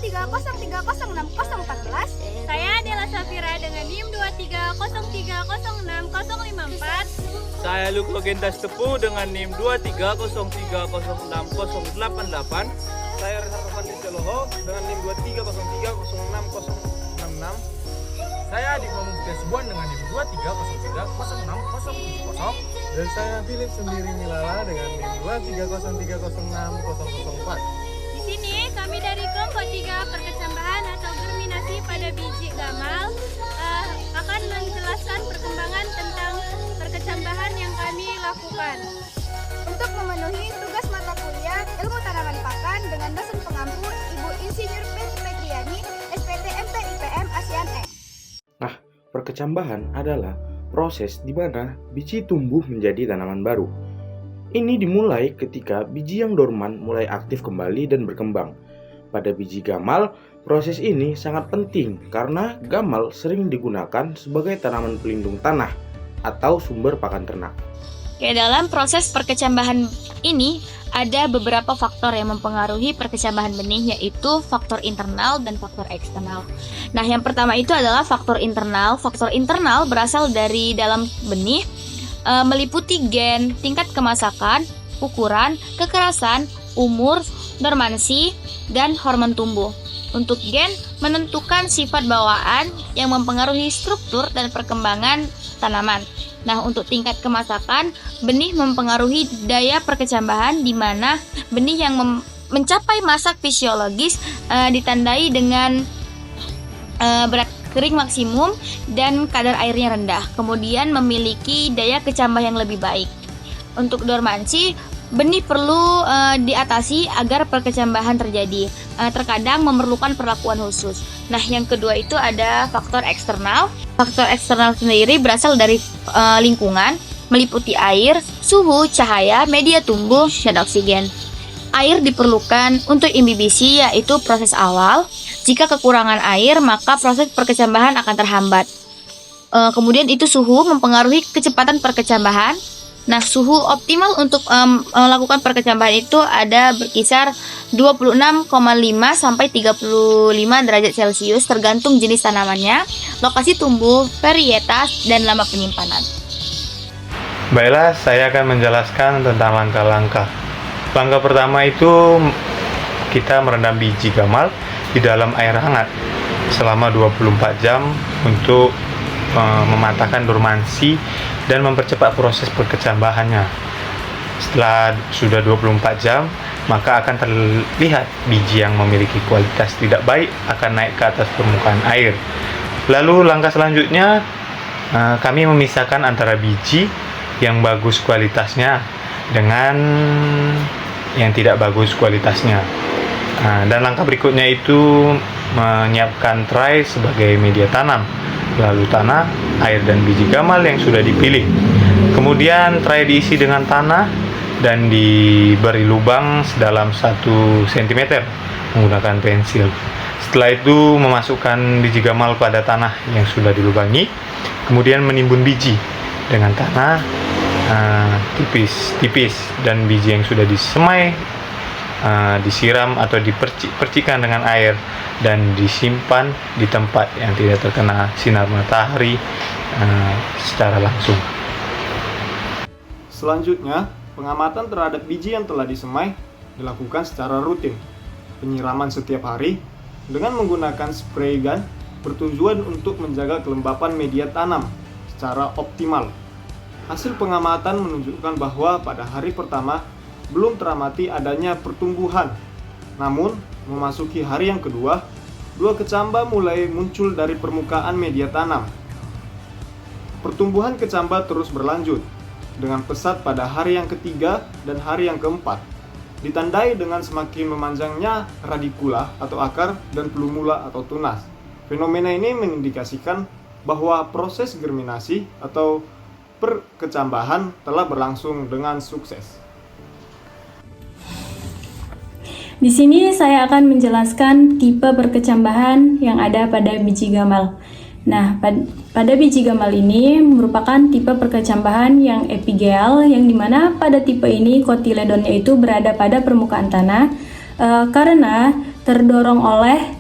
230306014. Saya Dela Safira dengan NIM 230306054. Saya Luko Gentas Tepu dengan NIM 230306088. Saya Reza Rafandi Seloho dengan NIM 230306066. Saya Adi Mamukti Sebuan dengan NIM 230306070. Dan saya Philip Sendiri Milala dengan NIM 230306004. Di sini kami dari kelompok 3 perkecambahan atau germinasi pada biji gamal akan menjelaskan perkembangan tentang perkecambahan yang kami lakukan. Untuk memenuhi tugas mata kuliah Ilmu Tanaman Pakan dengan dosen pengampu Ibu Insinyur Petriani, SPT MP IPM ASEAN E. Nah, perkecambahan adalah proses di mana biji tumbuh menjadi tanaman baru. Ini dimulai ketika biji yang dorman mulai aktif kembali dan berkembang. Pada biji gamal, proses ini sangat penting karena gamal sering digunakan sebagai tanaman pelindung tanah atau sumber pakan ternak. Dalam proses perkecambahan ini ada beberapa faktor yang mempengaruhi perkecambahan benih, yaitu faktor internal dan faktor eksternal. Nah, yang pertama itu adalah faktor internal. Faktor internal berasal dari dalam benih, meliputi gen, tingkat kemasakan, ukuran, kekerasan, umur, dormansi, dan hormon tumbuh. Untuk gen menentukan sifat bawaan yang mempengaruhi struktur dan perkembangan tanaman. Nah, untuk tingkat kemasakan, benih mempengaruhi daya perkecambahan, di mana benih yang mencapai masak fisiologis ditandai dengan berat kering maksimum dan kadar airnya rendah, kemudian memiliki daya kecambah yang lebih baik. Untuk dormansi, benih perlu diatasi agar perkecambahan terjadi. Terkadang memerlukan perlakuan khusus. Nah, yang kedua itu ada faktor eksternal. Faktor eksternal sendiri berasal dari lingkungan, meliputi air, suhu, cahaya, media tumbuh, dan oksigen. Air diperlukan untuk imbibisi, yaitu proses awal. Jika kekurangan air, maka proses perkecambahan akan terhambat. Kemudian itu suhu mempengaruhi kecepatan perkecambahan. Nah, suhu optimal untuk melakukan perkecambahan itu ada berkisar 26,5 sampai 35 derajat Celcius tergantung jenis tanamannya, lokasi tumbuh, varietas, dan lama penyimpanan. Baiklah, saya akan menjelaskan tentang langkah-langkah. Langkah pertama itu kita merendam biji gamal di dalam air hangat selama 24 jam untuk mematahkan dormansi dan mempercepat proses perkecambahannya. Setelah sudah 24 jam, maka akan terlihat biji yang memiliki kualitas tidak baik akan naik ke atas permukaan air. Lalu langkah selanjutnya, kami memisahkan antara biji yang bagus kualitasnya dengan yang tidak bagus kualitasnya. Dan langkah berikutnya itu menyiapkan tray sebagai media tanam, lalu tanah, air, dan biji gamal yang sudah dipilih. Kemudian tray diisi dengan tanah dan diberi lubang sedalam 1 cm menggunakan pensil. Setelah itu memasukkan biji gamal pada tanah yang sudah dilubangi, kemudian menimbun biji dengan tanah tipis-tipis, dan biji yang sudah disemai disiram atau dipercikkan dengan air dan disimpan di tempat yang tidak terkena sinar matahari secara langsung. Selanjutnya, pengamatan terhadap biji yang telah disemai dilakukan secara rutin. Penyiraman setiap hari dengan menggunakan spray gun bertujuan untuk menjaga kelembapan media tanam secara optimal. Hasil pengamatan menunjukkan bahwa pada hari pertama belum teramati adanya pertumbuhan. Namun, memasuki hari yang kedua, 2 kecambah mulai muncul dari permukaan media tanam. Pertumbuhan kecambah terus berlanjut dengan pesat pada hari yang ketiga dan hari yang keempat, ditandai dengan semakin memanjangnya radikula atau akar dan plumula atau tunas. Fenomena ini mengindikasikan bahwa proses germinasi atau perkecambahan telah berlangsung dengan sukses. Di sini saya akan menjelaskan tipe perkecambahan yang ada pada biji gamal. Nah, pada biji gamal ini merupakan tipe perkecambahan yang epigel, yang dimana pada tipe ini kotiledonnya itu berada pada permukaan tanah karena terdorong oleh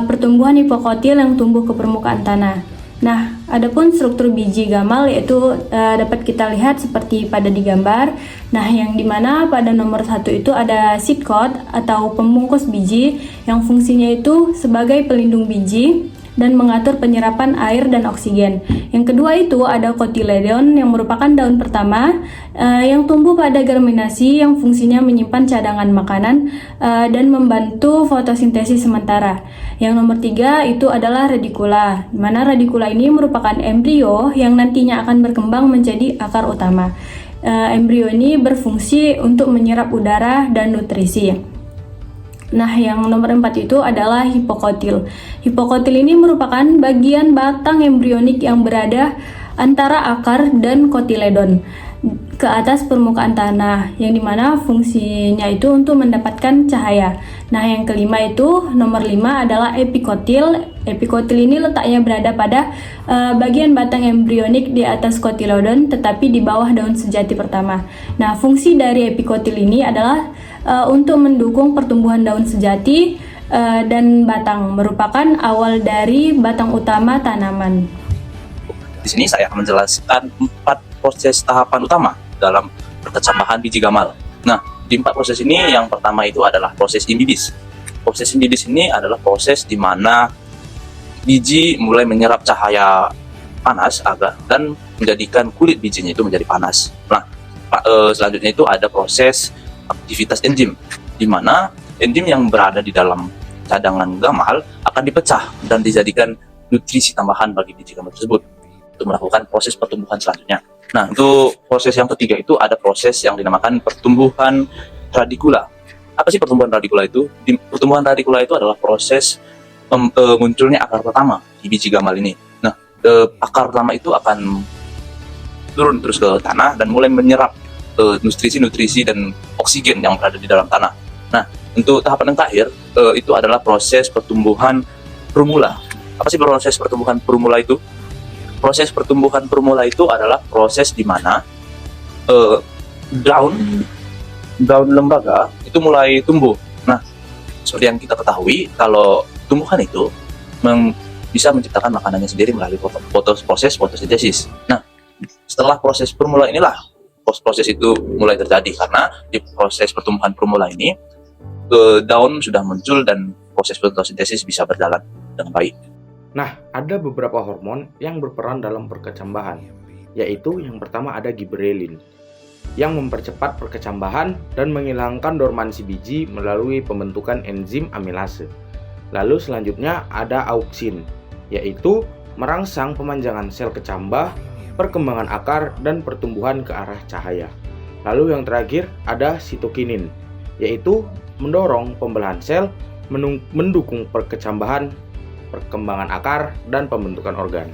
pertumbuhan hipokotil yang tumbuh ke permukaan tanah. Nah, adapun struktur biji gamal yaitu dapat kita lihat seperti pada di gambar. Nah, yang dimana pada nomor 1 itu ada seed coat atau pembungkus biji yang fungsinya itu sebagai pelindung biji dan mengatur penyerapan air dan oksigen. Yang kedua itu ada cotyledon yang merupakan daun pertama yang tumbuh pada germinasi yang fungsinya menyimpan cadangan makanan dan membantu fotosintesis sementara. Yang nomor 3 itu adalah radicula, di mana radicula ini merupakan embrio yang nantinya akan berkembang menjadi akar utama. Embrio ini berfungsi untuk menyerap udara dan nutrisi. Nah, yang nomor 4 itu adalah hipokotil. Hipokotil ini merupakan bagian batang embrionik yang berada antara akar dan kotiledon ke atas permukaan tanah, yang dimana fungsinya itu untuk mendapatkan cahaya. Nah, yang kelima itu nomor 5 adalah epikotil. Epikotil ini letaknya berada pada bagian batang embrionik di atas kotiledon tetapi di bawah daun sejati pertama. Nah, fungsi dari epikotil ini adalah untuk mendukung pertumbuhan daun sejati dan batang, merupakan awal dari batang utama tanaman. Di sini saya akan menjelaskan 4 proses tahapan utama dalam perkecambahan biji gamal. Nah, di 4 proses ini yang pertama itu adalah proses imbibis. Proses imbibis ini adalah proses di mana biji mulai menyerap cahaya panas dan menjadikan kulit bijinya itu menjadi panas. Nah, selanjutnya itu ada proses aktivitas enzim, di mana enzim yang berada di dalam cadangan gamal akan dipecah dan dijadikan nutrisi tambahan bagi biji gamal tersebut untuk melakukan proses pertumbuhan selanjutnya. Nah, untuk proses yang ketiga itu ada proses yang dinamakan pertumbuhan radikula. Apa sih pertumbuhan radikula itu? Pertumbuhan radikula itu adalah proses munculnya akar pertama di biji gamal ini. Nah, akar pertama itu akan turun terus ke tanah dan mulai menyerap nutrisi-nutrisi dan oksigen yang berada di dalam tanah. Nah, untuk tahapan yang terakhir itu adalah proses pertumbuhan prumula. Apa sih proses pertumbuhan prumula itu? Proses pertumbuhan prumula itu adalah proses di mana daun lembaga itu mulai tumbuh. Nah, seperti yang kita ketahui, kalau tumbuhan itu bisa menciptakan makanannya sendiri melalui proses fotosintesis. Nah, setelah proses prumula inilah proses itu mulai terjadi, karena di proses pertumbuhan prumula ini daun sudah muncul dan proses fotosintesis bisa berjalan dengan baik. Nah, ada beberapa hormon yang berperan dalam perkecambahan, yaitu yang pertama ada giberelin yang mempercepat perkecambahan dan menghilangkan dormansi biji melalui pembentukan enzim amilase. Lalu selanjutnya ada auksin, yaitu merangsang pemanjangan sel kecambah, perkembangan akar, dan pertumbuhan ke arah cahaya. Lalu yang terakhir ada sitokinin, yaitu mendorong pembelahan sel, mendukung perkecambahan, perkembangan akar, dan pembentukan organ.